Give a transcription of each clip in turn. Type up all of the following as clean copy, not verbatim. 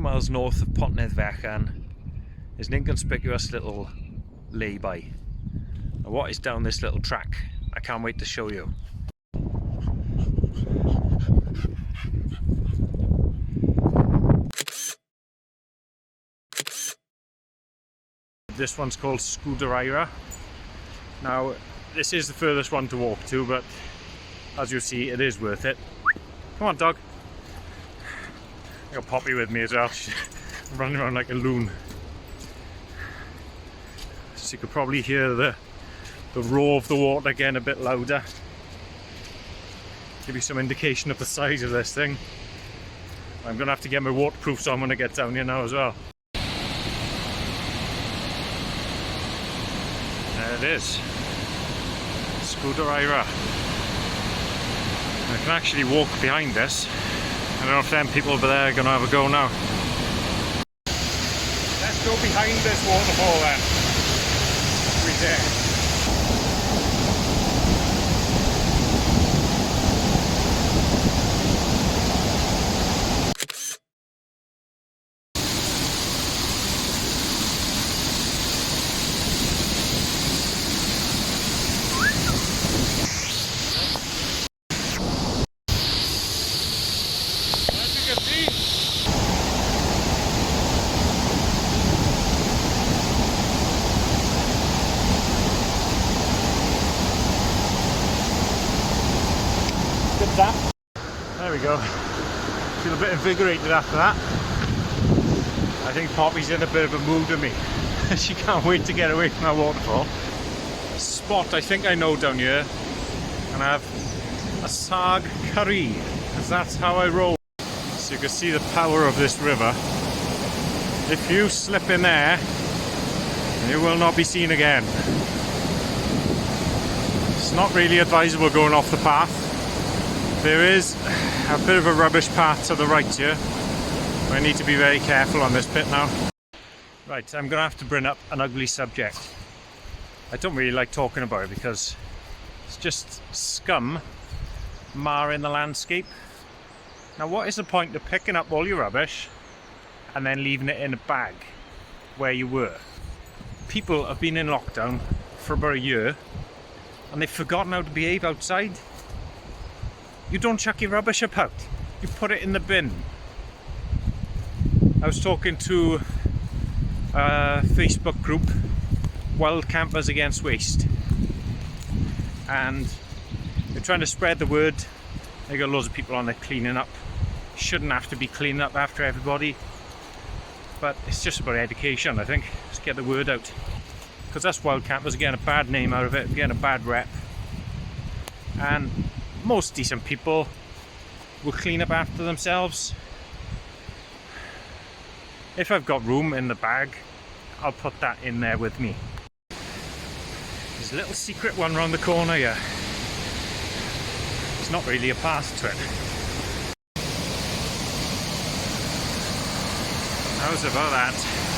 miles north of Pontneddfechan is an inconspicuous little lay-by. Now what is down this little track? I can't wait to show you. This one's called Sgwd Yr Eira. Now this is the furthest one to walk to, but as you see, it is worth it. Come on, dog. I got Poppy with me as well. She's running around like a loon. So you could probably hear the roar of the water getting a bit louder. Give you some indication of the size of this thing. I'm gonna have to get my waterproofs on when I get down here now as well. There it is. Sgwd Yr Eira. I can actually walk behind this. I don't know if them people over there are going to have a go now. Let's go behind this waterfall then. We're there. There we go. Feel a bit invigorated after that. I think Poppy's in a bit of a mood with me. She can't wait to get away from that waterfall. Spot I think I know down here, and I have a Saag Curry, because that's how I roll. So you can see the power of this river. If you slip in there, you will not be seen again. It's not really advisable going off the path. There is a bit of a rubbish path to the right here. I need to be very careful on this bit now. Right, I'm going to have to bring up an ugly subject. I don't really like talking about it because it's just scum marring the landscape. Now what is the point of picking up all your rubbish and then leaving it in a bag where you were? People have been in lockdown for about a year and they've forgotten how to behave outside. You don't chuck your rubbish about, you put it in the bin. I was talking to a Facebook group, Wild Campers Against Waste, and they're trying to spread the word. They got loads of people on there cleaning up. Shouldn't have to be cleaning up after everybody, but it's just about education, I think. Just get the word out, because us wild campers are getting a bad name out of it, getting a bad rep, and most decent people will clean up after themselves. If I've got room in the bag, I'll put that in there with me. There's a little secret one round the corner here. It's not really a path to it. How's about that?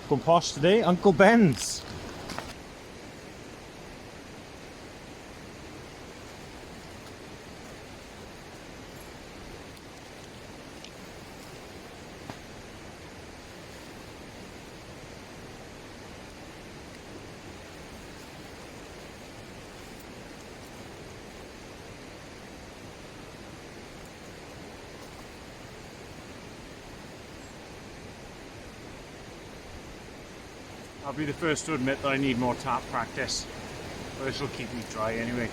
Going posh today, Uncle Ben's. I'll be the first to admit that I need more tarp practice, but this will keep me dry anyway.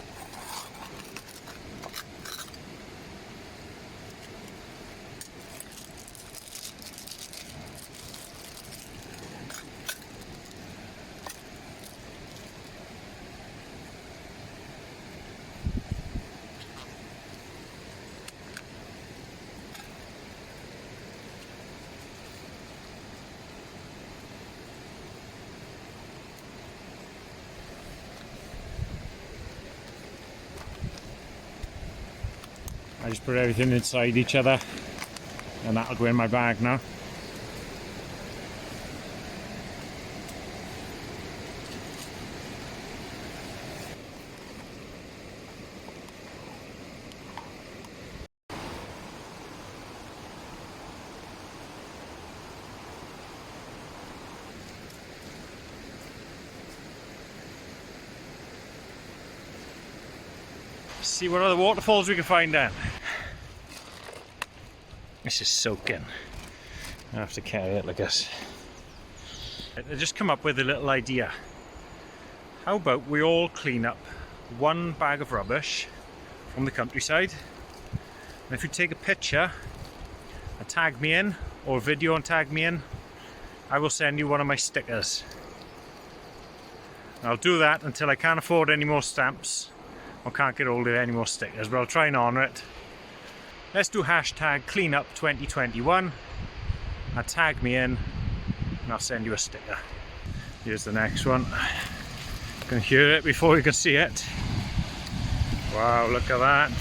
I just put everything inside each other and that'll go in my bag now. See what other waterfalls we can find then. This is soaking. I have to carry it like this. I just come up with a little idea. How about we all clean up one bag of rubbish from the countryside, and if you take a picture and tag me in, or a video and tag me in, I will send you one of my stickers. And I'll do that until I can't afford any more stamps or can't get hold of any more stickers, but I'll try and honour it. Let's do hashtag cleanup2021 and tag me in and I'll send you a sticker. Here's the next one. You can hear it before you can see it. Wow, look at that.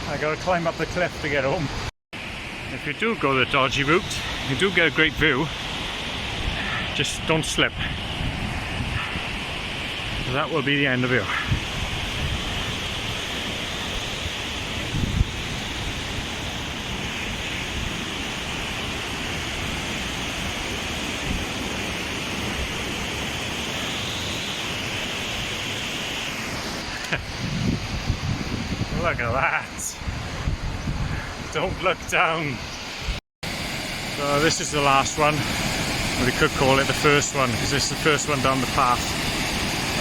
I gotta climb up the cliff to get home. If you do go the dodgy route, you do get a great view. Just don't slip. That will be the end of you. Look at that. Don't look down. So this is the last one. We could call it the first one because this is the first one down the path.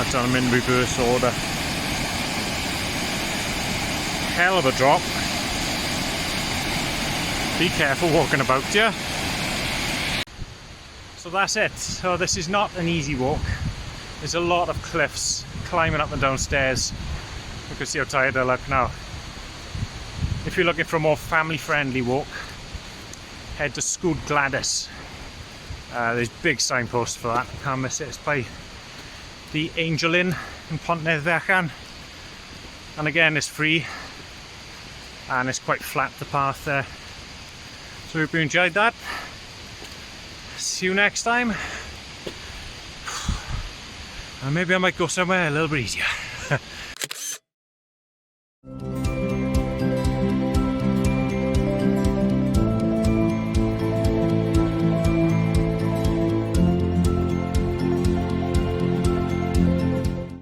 I've done them in reverse order. Hell of a drop. Be careful walking about here. So that's it. So this is not an easy walk. There's a lot of cliffs, climbing up and down stairs. You can see how tired I look now. If you're looking for a more family-friendly walk, head to Sgwd Gladys. There's big signposts for that. Can't miss it. It's by the Angel Inn in Pontneddfechan. And again, it's free and it's quite flat, the path there. So hope you enjoyed that. See you next time. And maybe I might go somewhere a little bit easier.